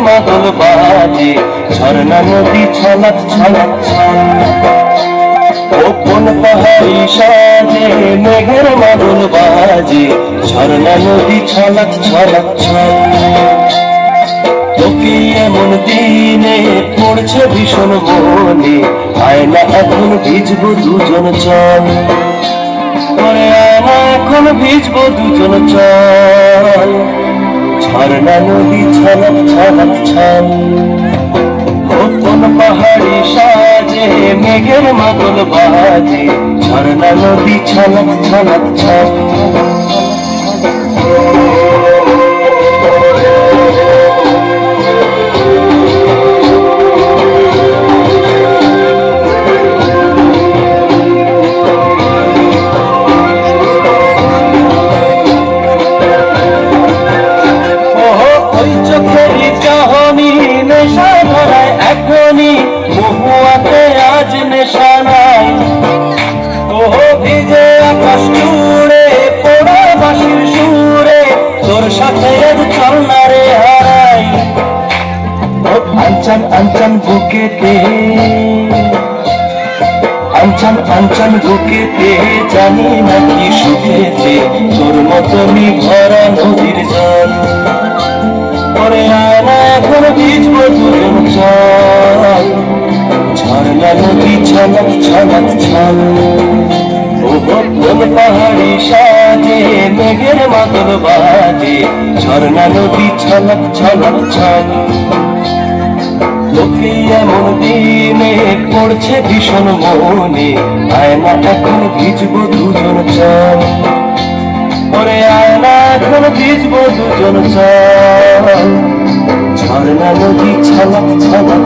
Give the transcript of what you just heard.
মাদল বাজে, ঝর্ণা নদী ছলক ছলক ও কোন পাহাড়ি সাজে, মেঘের মাদল বাজে, ঝর্ণা নদী ছলক ছলক তোকে এমন দিনে পড়ছে ভীষণ মনে, আয়না এখন ভিজবো দুজন চল, পরে আয়না এখন ভিজবো দুজন চল, ঝর্ণা নদী ছলক ছলক ছল ও কোন পাহাড়ি সাজে, মেঘের মাদল বাজে, ঝর্ণা নদী ছলক ছলক ছল। মহুয়াতে আজ নেশা নাই, ও ভিজে আকাশ জুড়ে পোড়া বাঁশির সুরে, তোর সাথে আজ চল না রে হারাই, আঞ্চন আঞ্চন বুকেতে, আঞ্চন আঞ্চন বুকেতে, জানি না কি সুখেতে, তোর মতনই ভরা নদীর জল, পরে আয়না এখন ভিজবো দুজন চল, ঝর্ণা নদী ছলক ছলক ছল ও কোন পাহাড়ি সাজে, মেঘের মাদল বাজে, ঝর্ণা নদী ছলক ছলক ছল তোকে এমন দিনে পড়ছে ভীষণ মনে, আয়না এখন ভিজবো দুজন চল, পরে আয়না এখন ভিজবো দুজন চল, ঝর্ণা নদী ছলক ছলক